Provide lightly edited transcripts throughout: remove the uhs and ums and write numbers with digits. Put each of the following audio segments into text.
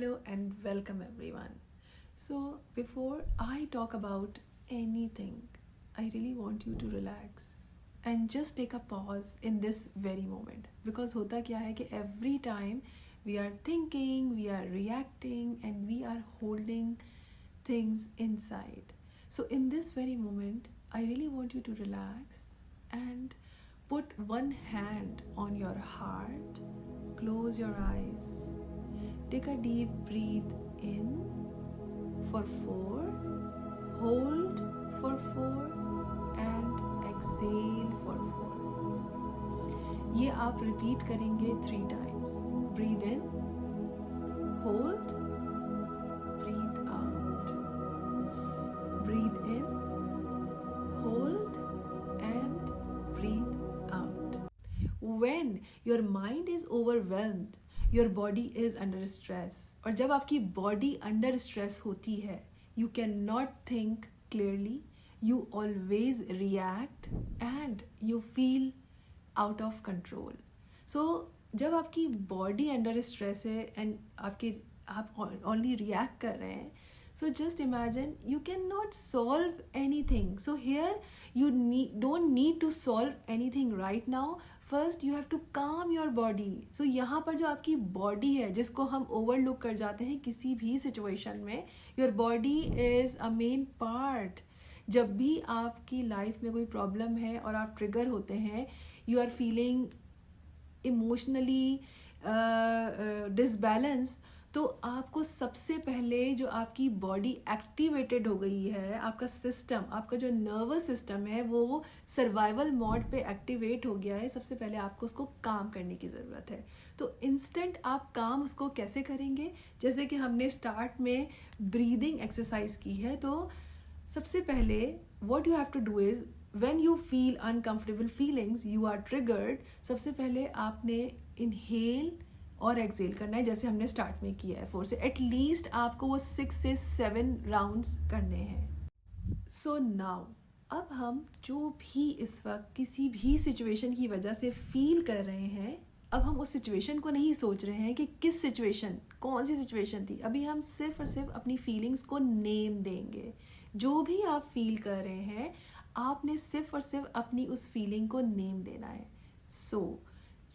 Hello and welcome everyone. So, before I talk about anything, I really want you to relax and just take a pause in this very moment. Because होता क्या है कि every time we are thinking, we are reacting, and we are holding things inside. So, in this very moment, I really want you to relax and put one hand on your heart, close your eyes. Take a deep breath in for 4, hold for 4 and exhale for 4. ये आप repeat करेंगे 3 times. Breathe in, hold, breathe out. Breathe in, hold and breathe out. When your mind is overwhelmed, your body is under stress. और जब आपकी body under stress होती है, you can not think clearly, you always react and you feel out of control. So जब आपकी body under stress है and आप only react कर रहे हैं, so just imagine you cannot solve anything. So here you don't need to solve anything right now. First you have to calm your body. So यहाँ पर जो आपकी body है, जिसको हम ओवरलुक कर जाते हैं किसी भी सिचुएशन में, your body is a main part. जब भी आपकी लाइफ में कोई प्रॉब्लम है और आप ट्रिगर होते हैं, you are feeling emotionally disbalance, तो आपको सबसे पहले जो आपकी बॉडी एक्टिवेटेड हो गई है, आपका सिस्टम, आपका जो नर्वस सिस्टम है वो सर्वाइवल मोड पे एक्टिवेट हो गया है. सबसे पहले आपको उसको काम करने की ज़रूरत है. तो इंस्टेंट आप काम उसको कैसे करेंगे? जैसे कि हमने स्टार्ट में ब्रीदिंग एक्सरसाइज की है. तो सबसे पहले what you have to do is, when you feel uncomfortable feelings, you are triggered, सबसे पहले आपने इनहेल और एक्सेल करना है, जैसे हमने स्टार्ट में किया है 4 से. एटलीस्ट आपको वो 6 से 7 राउंड्स करने हैं. सो नाउ अब हम जो भी इस वक्त किसी भी सिचुएशन की वजह से फील कर रहे हैं, अब हम उस सिचुएशन को नहीं सोच रहे हैं कि किस सिचुएशन, कौन सी सिचुएशन थी. अभी हम सिर्फ और सिर्फ अपनी फीलिंग्स को नेम देंगे. जो भी आप फील कर रहे हैं, आपने सिर्फ और सिर्फ अपनी उस फीलिंग को नेम देना है. So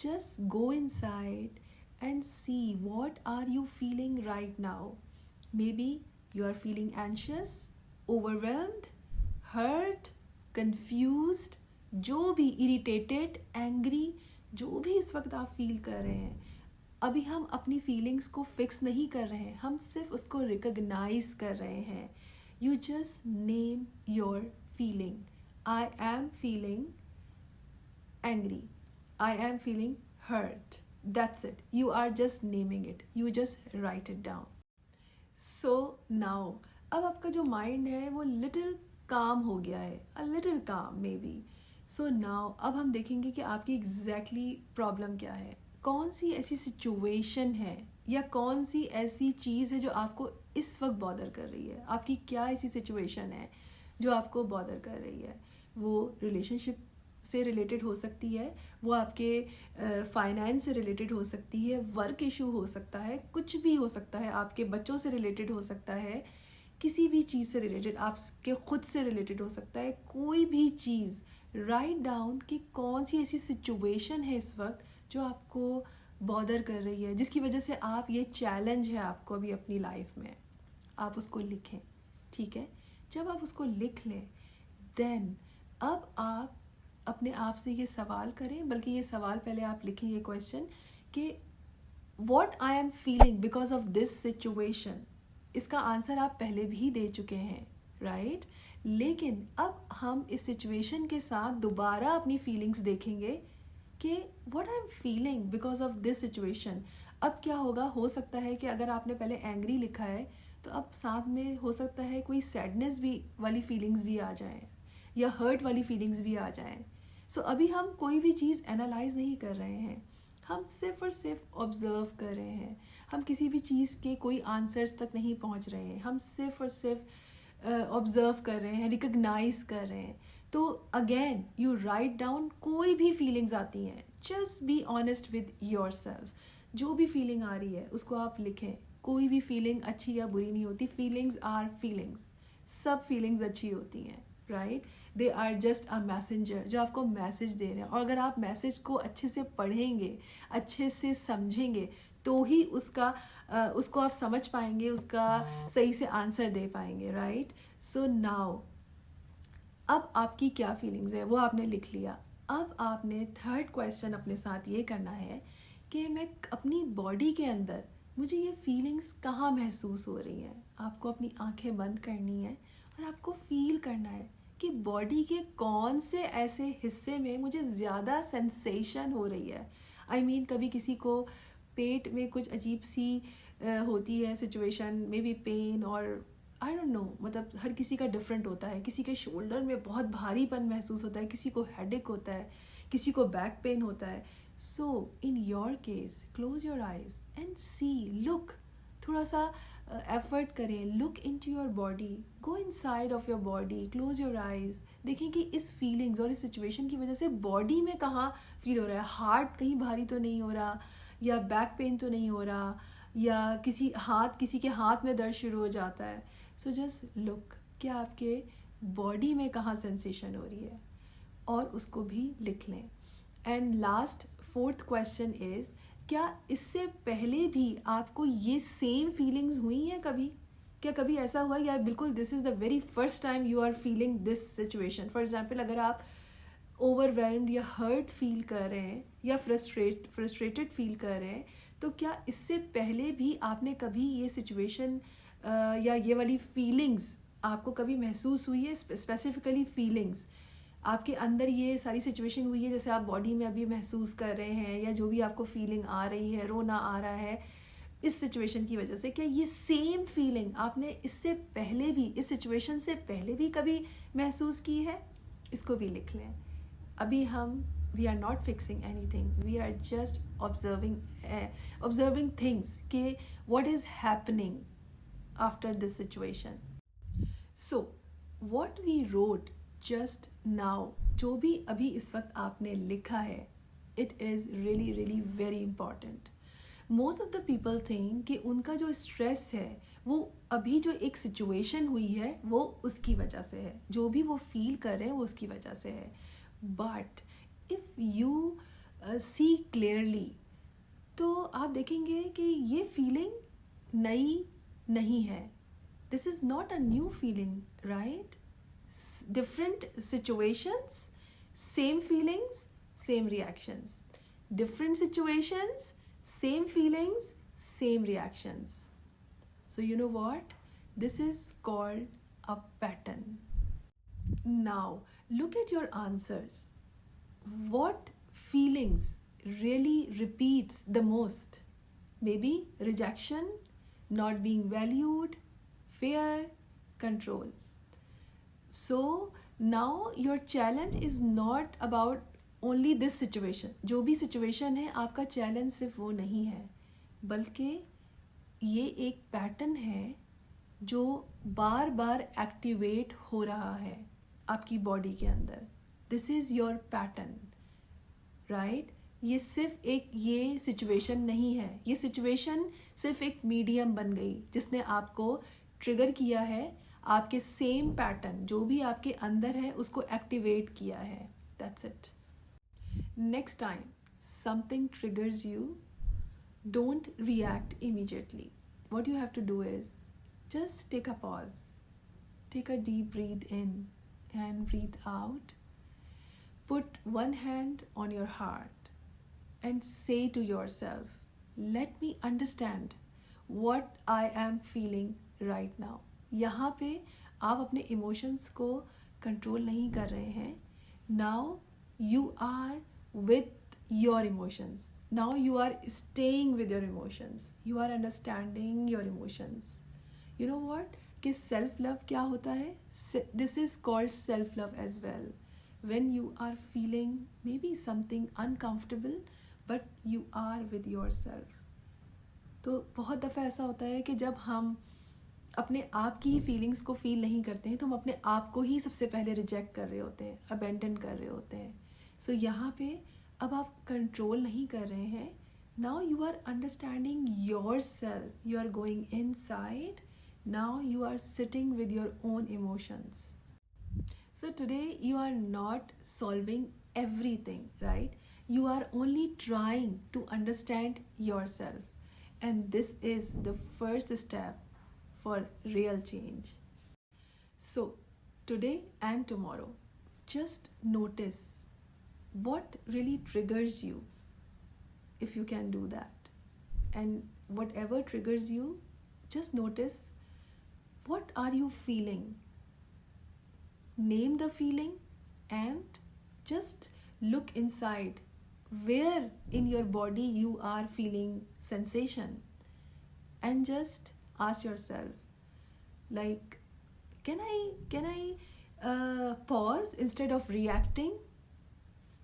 just go inside and see what are you feeling right now. Maybe you are feeling anxious, overwhelmed, hurt, confused, जो भी irritated, angry, जो भी इस वक्त आप फील कर रहे हैं. अभी हम अपनी फीलिंग्स को फिक्स नहीं कर रहे हैं, हम सिर्फ उसको रिकग्नाइज कर रहे हैं. You just name your feeling. I am feeling angry. I am feeling hurt. That's it. You are just naming it. You just write it down. So now, अब आपका जो माइंड है वो लिटिल काम हो गया है, a little calm maybe. So now अब हम देखेंगे कि आपकी एग्जैक्टली प्रॉब्लम क्या है, कौन सी ऐसी सिचुएशन है या कौन सी ऐसी चीज़ है जो आपको इस वक्त बॉदर कर रही है. आपकी क्या ऐसी सिचुएशन है जो आपको बॉदर कर रही है. वो रिलेशनशिप से रिलेटेड हो सकती है, वो आपके फाइनेंस से रिलेटेड हो सकती है, वर्क इशू हो सकता है, कुछ भी हो सकता है, आपके बच्चों से रिलेटेड हो सकता है, किसी भी चीज़ से रिलेटेड, आपके खुद से रिलेटेड हो सकता है. कोई भी चीज़ राइट डाउन कि कौन सी ऐसी सिचुएशन है इस वक्त जो आपको बॉदर कर रही है, जिसकी वजह से आप, ये चैलेंज है आपको अभी अपनी लाइफ में, आप उसको लिखें. ठीक है, जब आप उसको लिख लें, देन अब आप अपने आप से ये सवाल करें, बल्कि ये सवाल पहले आप लिखें, ये क्वेश्चन कि what I am feeling because of this situation. इसका आंसर आप पहले भी दे चुके हैं, राइट? लेकिन अब हम इस सिचुएशन के साथ दोबारा अपनी फीलिंग्स देखेंगे कि what I am feeling because of this situation. अब क्या होगा, हो सकता है कि अगर आपने पहले एंग्री लिखा है, तो अब साथ में हो सकता है कोई सैडनेस भी वाली फीलिंग्स भी आ जाएं या हर्ट वाली फीलिंग्स भी आ जाएं. सो अभी हम कोई भी चीज़ एनालाइज नहीं कर रहे हैं, हम सिर्फ और सिर्फ ऑब्ज़र्व कर रहे हैं. हम किसी भी चीज़ के कोई आंसर्स तक नहीं पहुंच रहे हैं, हम सिर्फ और सिर्फ ऑब्ज़र्व कर रहे हैं, रिकग्नाइज कर रहे हैं. तो अगेन यू राइट डाउन, कोई भी फीलिंग्स आती हैं, just be honest with your self. जो भी फीलिंग आ रही है उसको आप लिखें। कोई भी फीलिंग अच्छी या बुरी नहीं होती, फीलिंग्स आर फीलिंग्स, सब फीलिंग्स अच्छी होती हैं, right. They are just a messenger जो आपको मैसेज दे रहे हैं, और अगर आप मैसेज को अच्छे से पढ़ेंगे, अच्छे से समझेंगे, तो ही उसको आप समझ पाएंगे, उसका सही से आंसर दे पाएंगे, राइट। सो नाउ अब आपकी क्या फीलिंग्स है वो आपने लिख लिया। अब आपने थर्ड क्वेश्चन अपने साथ ये करना है कि मैं अपनी बॉडी के अंदर मुझे ये फीलिंग्स कहाँ महसूस हो रही हैं। आपको अपनी आंखें बंद करनी है और आपको फील करना है कि बॉडी के कौन से ऐसे हिस्से में मुझे ज़्यादा सेंसेशन हो रही है। आई मीन कभी किसी को पेट में कुछ अजीब सी होती है सिचुएशन, मे बी पेन, और आई डोंट नो, मतलब हर किसी का डिफरेंट होता है। किसी के शोल्डर में बहुत भारीपन महसूस होता है, किसी को हेडेक होता है, किसी को बैक पेन होता है। So in your case close your eyes and see, look, थोड़ा सा एफर्ट करें, look into your body, go inside of your body, close your eyes. देखें कि इस फीलिंग्स और इस सिचुएशन की वजह से बॉडी में कहाँ फील हो रहा है। हार्ट कहीं भारी तो नहीं हो रहा, या बैक पेन तो नहीं हो रहा, या किसी के हाथ में दर्द शुरू हो जाता है। सो जस्ट लुक कि आपके बॉडी में कहाँ सेंसेशन हो रही है, और उसको भी लिख लें। And last fourth question is, क्या इससे पहले भी आपको ये सेम फीलिंग्स हुई हैं कभी? क्या कभी ऐसा हुआ या बिल्कुल this is the very first time you are feeling this situation? For example, अगर आप ओवरवेल्म्ड या हर्ट फील कर रहे हैं या फ्रस्ट्रेटेड फील कर रहे हैं, तो क्या इससे पहले भी आपने कभी ये सिचुएशन या ये वाली फीलिंग्स आपको कभी महसूस हुई है? स्पेसिफिकली फीलिंग्स आपके अंदर ये सारी सिचुएशन हुई है जैसे आप बॉडी में अभी महसूस कर रहे हैं, या जो भी आपको फीलिंग आ रही है, रोना आ रहा है इस सिचुएशन की वजह से, क्या ये सेम फीलिंग आपने इससे पहले भी, इस सिचुएशन से पहले भी कभी महसूस की है? इसको भी लिख लें। अभी हम we are not fixing anything, we are just observing things कि what is happening after this situation. So what we wrote just now, जो भी अभी इस वक्त आपने लिखा है, it is really really very important. Most of the people think कि उनका जो स्ट्रेस है वो अभी जो एक सिचुएशन हुई है वो उसकी वजह से है, जो भी वो फील कर रहे हैं वो उसकी वजह से है। But if you see clearly, तो आप देखेंगे कि ये फीलिंग नई नहीं है। This is not a new feeling, right? Different situations, same feelings, same reactions. Different situations, same feelings, same reactions. So you know what? This is called a pattern. Now look at your answers. What feelings really repeats the most? Maybe rejection, not being valued, fear, control. So now your challenge is not about only this situation. जो भी situation है, आपका challenge सिर्फ वो नहीं है, बल्कि ये एक पैटर्न है जो बार बार एक्टिवेट हो रहा है आपकी बॉडी के अंदर। This is your pattern, right? ये सिर्फ एक ये सिचुएशन नहीं है, ये सिचुएशन सिर्फ एक मीडियम बन गई जिसने आपको ट्रिगर किया है, आपके सेम पैटर्न जो भी आपके अंदर है उसको एक्टिवेट किया है। That's it. Next time something triggers you, don't react immediately. What you have to do is just take a pause, take a deep breath in and breathe out, put one hand on your heart and say to yourself, let me understand what I am feeling right now. यहाँ पे आप अपने emotions को control नहीं कर रहे हैं. Now you are with your emotions. Now you are staying with your emotions. You are understanding your emotions. You know what? कि self love क्या होता है? This is called self love as well. When you are feeling maybe something uncomfortable, but you are with yourself. तो बहुत दफ़ा ऐसा होता है कि जब हम अपने आप की ही फीलिंग्स को फील नहीं करते हैं तो हम अपने आप को ही सबसे पहले रिजेक्ट कर रहे होते हैं, अबेंडन कर रहे होते हैं. सो यहाँ पे अब आप कंट्रोल नहीं कर रहे हैं. Now you are understanding yourself. You are going inside. Now you are sitting with your own emotions. So today you are not solving everything, right? You are only trying to understand yourself. And this is the first step for real change. So today and tomorrow, just notice what really triggers you, if you can do that. And whatever triggers you, just notice, what are you feeling? Name the feeling and just look inside where in your body you are feeling sensation, and just ask yourself, like, can I pause instead of reacting?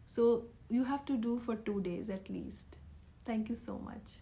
So you have to do for 2 days at least. Thank you so much.